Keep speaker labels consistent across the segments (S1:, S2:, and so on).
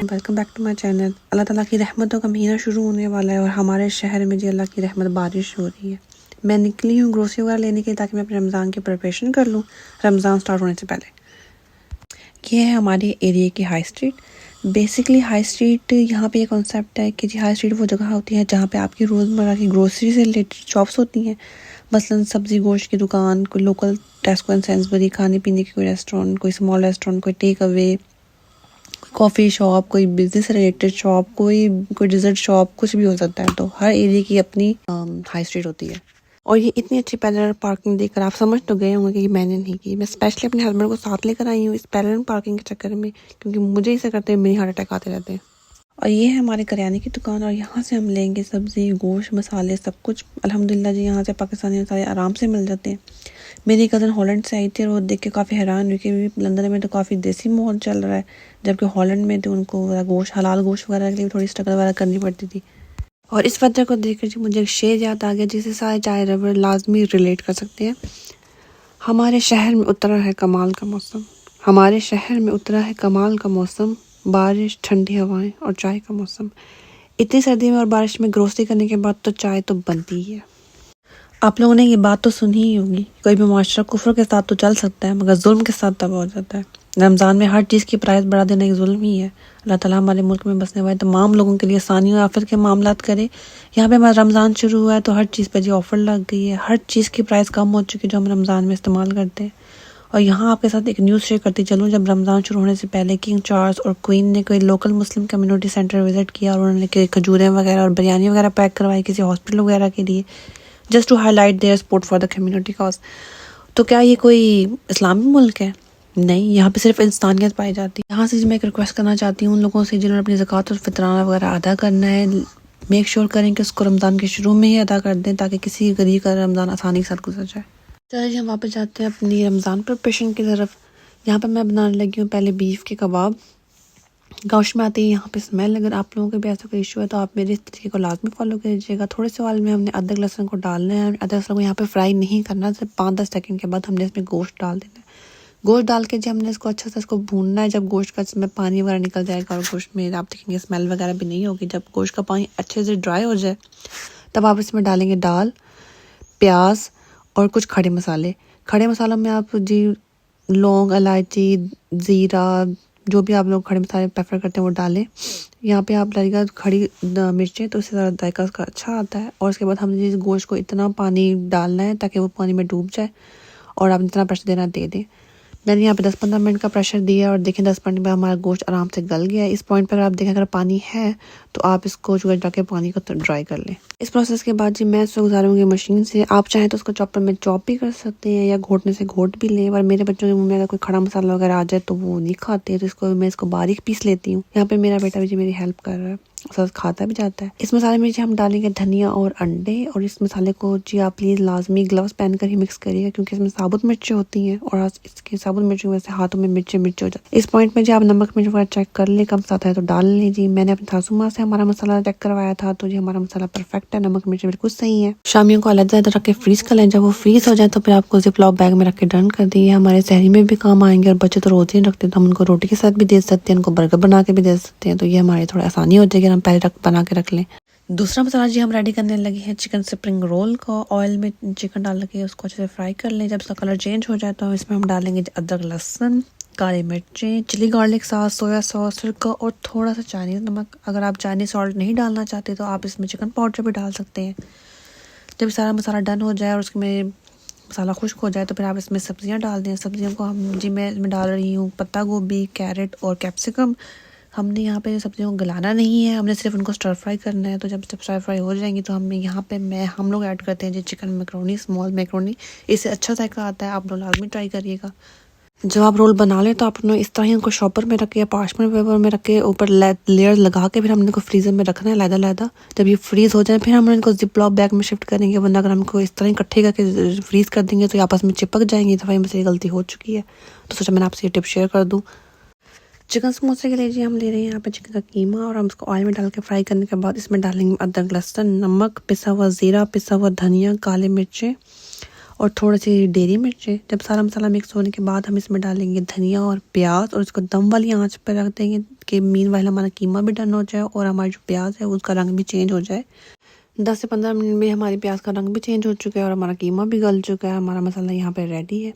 S1: Welcome back to my channel. Allah Taala की रहमतों का महीना शुरू होने वाला है और हमारे शहर में जी अल्लाह की रहमत बारिश हो रही है। मैं निकली हूँ ग्रोसरी वगैरह लेने के लिए ताकि मैं अपने रमज़ान की प्रिपरेशन कर लूँ रमज़ान स्टार्ट होने से पहले। ये है हमारे एरिया की high street. Basically high street यहाँ पे ये कॉन्सेप्ट है कि जी हाई स्ट्रीट वो जगह होती है जहाँ पे आपकी रोज़मर्रा की ग्रोसरी से रिलेटेड शॉप्स होती हैं। मसलन सब्ज़ी गोश्त की दुकान, कोई लोकल टेस्को एंड सेंसबरी, खाने पीने की कोई रेस्टोरेंट, कोई स्मॉल रेस्टोरेंट, कोई टेक अवे, कॉफ़ी शॉप, कोई बिजनेस रिलेटेड शॉप, कोई डिज़र्ट शॉप, कुछ भी हो सकता है। तो हर एरिया की अपनी हाई स्ट्रीट होती है। और ये इतनी अच्छी पैरेलल पार्किंग देखकर आप समझ तो गए होंगे कि मैंने नहीं की। मैं स्पेशली अपने हस्बैंड को साथ लेकर आई हूँ इस पैरेलल पार्किंग के चक्कर में, क्योंकि मुझे इसे करते हुए मेरी हार्ट अटैक आते रहते हैं। और ये है हमारे करियाने की दुकान और यहाँ से हम लेंगे सब्ज़ी, गोश्त, मसाले, सब कुछ। अल्हम्दुलिल्लाह जी यहाँ से पाकिस्तानी मसाले आराम से मिल जाते हैं। मेरी कज़न हॉलैंड से आई थी और वो देख के काफ़ी हैरान हुई कि लंदन में तो काफ़ी देसी माहौल चल रहा है, जबकि हॉलैंड में तो उनको गोश्त, हलाल गोश्त वगैरह के लिए थोड़ी स्ट्रगल वगैरह करनी पड़ती थी। और इस वजह को देखकर जी मुझे एक शेर याद आ गया जिसे सारे चाय रबर लाजमी रिलेट कर सकते हैं। हमारे शहर में उतरा है कमाल का मौसम, हमारे शहर में उतरा है कमाल का मौसम, बारिश, ठंडी हवाएं और चाय का मौसम। इतनी सर्दी में और बारिश में ग्रोसरी करने के बाद तो चाय तो बनती ही है। आप लोगों ने ये बात तो सुनी ही होगी, कोई भी माशरा कुफ्र के साथ तो चल सकता है मगर जुल्म के साथ तबाह हो जाता है। रमज़ान में हर चीज़ की प्राइस बढ़ा देना एक जुल्म ही है। अल्लाह ताला हमारे मुल्क में बसने वाले तमाम लोगों के लिए आसानी और आफियत के मामलात करे। यहाँ पे हमारा रमज़ान शुरू हुआ है तो हर चीज़ पे जी ऑफ़र लग गई है, हर चीज़ की प्राइस कम हो चुकी है जो हम रमज़ान में इस्तेमाल करते हैं। और यहाँ आपके साथ एक न्यूज़ शेयर करती चलूँ, जब रमज़ान शुरू होने से पहले किंग चार्ल्स और क्वीन ने कोई local Muslim community centre visit किया और उन्होंने खजूरें वगैरह और बिरयानी वगैरह पैक करवाई किसी हॉस्पिटल वगैरह के लिए, just to highlight their support for the community cause. तो क्या ये कोई इस्लामी मुल्क है? नहीं, यहाँ पे सिर्फ इंसानियत पाई जाती है। यहाँ से मैं एक रिक्वेस्ट करना चाहती हूँ उन लोगों से जिन्होंने अपनी ज़कात और फितराना वगैरह अदा करना है, मेक श्योर करें कि उसको रमज़ान के शुरू में ही अदा कर दें ताकि किसी गरीब का रमज़ान आसानी के साथ गुजर जाए। चलिए हम वापस जाते हैं अपनी रमज़ान प्रिपरेशन की तरफ। यहाँ पर मैं बनाने लगी हूँ पहले बीफ के कबाब। गोश्त में आती है यहाँ पे स्मेल। अगर आप लोगों के भी ऐसा कोई इशू है तो आप मेरे इस तरीके को लाजमी फॉलो कीजिएगा। थोड़े से ऑयल में हमने अदरक लहसुन को डालना है। अदरक लहसुन को यहाँ पे फ्राई नहीं करना, सिर्फ 5-10 सेकंड के बाद हमने इसमें गोश्त डाल देना है। गोश्त डाल के जब हमने इसको अच्छे से इसको भूनना है, जब गोश्त का इसमें पानी वगैरह निकल जाएगा और गोश्त में आप देखेंगे स्मेल वगैरह भी नहीं होगी, जब गोश्त का पानी अच्छे से ड्राई हो जाए तब आप इसमें डालेंगे दाल, प्याज और कुछ खड़े मसाले। खड़े मसालों में आप जी लौंग, इलायची, ज़ीरा, जो भी आप लोग खड़े मसाले प्रेफर करते हैं वो डालें। यहाँ पे आप डालिएगा खड़ी मिर्चें, तो उससे ज़्यादा जायका उसका अच्छा आता है। और उसके बाद हमने इस गोश्त को इतना पानी डालना है ताकि वो पानी में डूब जाए और आप जितना प्रेशर देना दे दें। मैंने यहाँ पे 10-15 मिनट का प्रेशर दिया और देखें 10 मिनट में हमारा गोश्त आराम से गल गया है। इस पॉइंट पर आप देखें अगर पानी है तो आप इसको जो जाके पानी को ड्राई कर लें। इस प्रोसेस के बाद जी मैं इसको गुजारूंगी मशीन से। आप चाहें तो उसको चॉपर में चॉप भी कर सकते हैं या घोटने से घोट भी लें, और मेरे बच्चों के मुंह में अगर कोई खड़ा मसाला वगैरह आ जाए तो वो नहीं खाते, तो मैं इसको बारीक पीस लेती हूँ। यहाँ पे मेरा बेटा भी जी मेरी हेल्प कर रहा है, साथ खाता भी जाता है। इस मसाले में जी हम डालेंगे धनिया और अंडे, और इस मसाले को जी आप प्लीज़ लाजमी ग्लव्स पहन कर ही मिक्स करिएगा क्योंकि इसमें साबुत मिर्चें होती हैं और इसके साबुत मिर्चों की वजह से हाथों में मिर्चें हो जाती है। इस पॉइंट में जी आप नमक मिर्च वगैरह चेक कर ले, कम साथ है तो डाल लें। जी मैंने अपनी सासू माँ से हमारा मसाला चेक करवाया था तो जी हमारा मसाला परफेक्ट है, नमक मिर्च बिल्कुल सही है। शामियों को अलग रख के फ्रीज कर लें। जब वो फ्रीज हो जाए तो फिर आपको जिपलॉक बैग में रख के डन कर दिए। हमारे सहरी में भी काम आएंगे और बच्चे तो रोज़ ही रखते तो हम उनको रोटी के साथ भी दे सकते हैं, उनको बर्गर बना के भी दे सकते हैं, तो ये हमारी थोड़ी आसानी हो जाएगी, हम पहले बना के रख लें। दूसरा मसाला जी हम रेडी करने लगे हैं चिकन स्प्रिंग रोल को। ऑयल में चिकन डाल के उसको अच्छे से फ्राई कर लें। जब उसका कलर चेंज हो जाए तो इसमें हम डालेंगे अदरक, लहसुन, काली मिर्चें, chilli garlic sauce, soya sauce, सिरका और थोड़ा सा चाइनीज़ नमक। अगर आप चाइनीज़ सॉल्ट नहीं डालना चाहते तो आप इसमें चिकन पाउडर भी डाल सकते हैं। जब सारा मसाला डन हो जाए और उसमें मसाला खुश्क हो जाए तो फिर आप इसमें सब्जियां डाल दें। सब्जियों को मैं इसमें डाल रही हूँ पत्ता गोभी, कैरेट और कैप्सिकम। हमने यहाँ पे सब्जियों को गलाना नहीं है, हमने सिर्फ उनको स्टर फ्राई करना है। तो जब स्टर फ्राई हो जाएंगी तो हम लोग ऐड करते हैं जी चिकन मैकरोनी, स्मॉल मैकरोनी। इससे अच्छा जायका आता है, आप लोग लाजमी ट्राई करिएगा। जब आप रोल बना लें तो आप इसस तरह ही उनको शॉपर में रख के या पार्चमेंट पेपर में रख के ऊपर लेयर लगा के फिर हमने इनको फ्रीज़र में रखना है लैदा। जब ये फ्रीज़ हो जाए फिर हम इनको जिपलॉक बैग में शिफ्ट करेंगे, वरना अगर हमको इस तरह ही इकट्ठे करके फ्रीज़ कर देंगे तो आपस में चिपक जाएंगे। दफ़ा मुझसे गलती हो चुकी है तो सोचा मैंने आपसे ये टिप शेयर कर दूँ। चिकन समोसे के लिए जी हम ले रहे हैं यहाँ पे चिकन का कीमा, और हम उसको ऑयल में डाल के फ्राई करने के बाद इसमें डालेंगे अदरक, लहसुन, नमक, पिसा हुआ ज़ीरा, पिसा हुआ धनिया, काले मिर्चें और थोड़ी सी डेरी मिर्चें। जब सारा मसाला मिक्स होने के बाद हम इसमें डालेंगे धनिया और प्याज और इसको दम वाली आंच पर रख देंगे कि मीनवाइल हमारा कीमा भी डन हो जाए और हमारी जो प्याज है उसका रंग भी चेंज हो जाए। 10 से 15 मिनट में हमारी प्याज का रंग भी चेंज हो चुका है और हमारा कीमा भी गल चुका है। हमारा मसाला यहाँ पे रेडी है।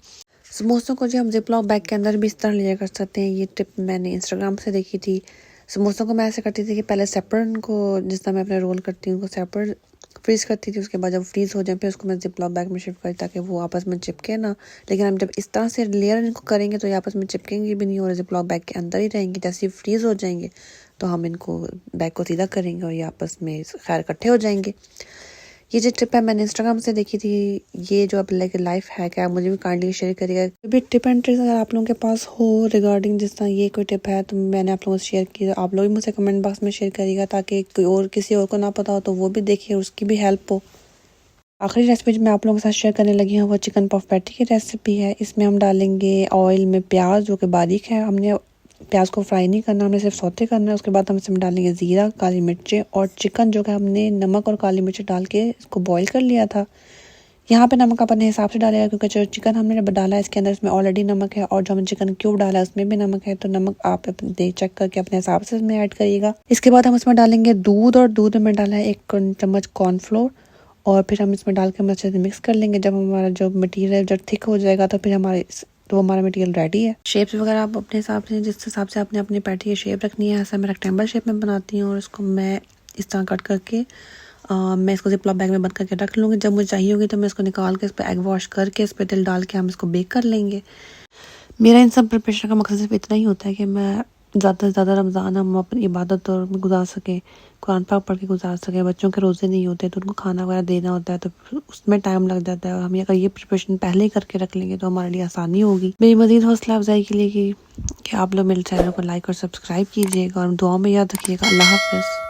S1: समोसों को जो हम जिपलॉक बैग के अंदर भी इस तरह लिया कर सकते हैं। ये टिप मैंने इंस्टाग्राम से देखी थी। समोसों को मैं ऐसे करती थी कि पहले सेपरेट उनको, जिस तरह मैं अपने रोल करती हूँ, उनको सेपरेट फ्रीज़ करती थी। उसके बाद जब फ्रीज़ हो जाए फिर उसको मैं जिपलॉक बैग में शिफ्ट करती ताकि वो आपस में चिपके ना। लेकिन हम जब इस तरह से लेयर इनको करेंगे तो ये आपस में चिपकेंगे भी नहीं और जिपलॉक बैग के अंदर ही रहेंगे। जैसे फ्रीज़ हो जाएंगे तो हम इनको बैग को सीधा करेंगे और ये आपस में खैर इकट्ठे हो जाएंगे। ये जो टिप है मैंने इंस्टाग्राम से देखी थी। ये जो अब लाइक लाइफ हैक है, आप मुझे भी काइंडली शेयर करिएगा। भी टिप एंड ट्रिक्स अगर आप लोगों के पास हो रिगार्डिंग जिस तरह ये कोई टिप है तो मैंने आप लोगों से शेयर की, आप लोग भी मुझसे कमेंट बॉक्स में शेयर करिएगा ताकि कोई और किसी और को ना पता हो तो वो भी देखे और उसकी भी हेल्प हो। आखिरी रेसिपी जो मैं आप लोगों के साथ शेयर करने लगी हूँ वो चिकन पफ पैटी की रेसिपी है। इसमें हम डालेंगे ऑयल में प्याज जो कि बारीक है। हमने प्याज को फ्राई नहीं करना, हमने सिर्फ सौते करना है। उसके बाद हम इसमें डालेंगे ज़ीरा, काली मिर्चें और चिकन जो कि हमने नमक और काली मिर्च डाल के इसको बॉईल कर लिया था। यहाँ पे नमक आप अपने हिसाब से डालेगा क्योंकि जो चिकन हमने डाला है इसके अंदर इसमें ऑलरेडी नमक है और जो हमने चिकन क्यूब डाला है उसमें भी नमक है। तो नमक आप चेक करके अपने हिसाब से इसमें ऐड करिएगा। इसके बाद हम इसमें डालेंगे दूध और दूध में डाला है 1 चम्मच कॉर्नफ्लोर और फिर हम इसमें डाल के अच्छे से मिक्स कर लेंगे। जब हमारा जो मटीरियल जब थिक हो जाएगा तो फिर हमारा मटेरियल रेडी है। शेप्स वगैरह आप अपने हिसाब से, जिस हिसाब से आपने अपनी पैटी की शेप रखनी है, ऐसा मैं रेक्टेंगल शेप में बनाती हूँ और इसको मैं इस तरह कट करके मैं इसको जिपलॉक बैग में बंद करके रख लूँगी। जब मुझे चाहिए होगी तो मैं इसको निकाल के इस पर एग वॉश करके इस पर तेल डाल के हम इसको बेक कर लेंगे। मेरा इन सब प्रिपरेशन का मकसद सिर्फ इतना ही होता है कि मैं ज़्यादा से ज़्यादा रमज़ान हम अपनी इबादत और गुजार सकें, कुरान पाक पढ़ के गुजार सकें। बच्चों के रोज़े नहीं होते तो उनको खाना वगैरह देना होता है तो उसमें टाइम लग जाता है। और हम अगर ये प्रिपरेशन पहले ही करके रख लेंगे तो हमारे लिए आसानी होगी। मेरी मज़ीद हौसला अफजाई के लिए कि आप लोग मेरे चैनल को लाइक और सब्सक्राइब कीजिएगा और दुआ में याद रखिएगा। अल्लाह हाफ़िज़।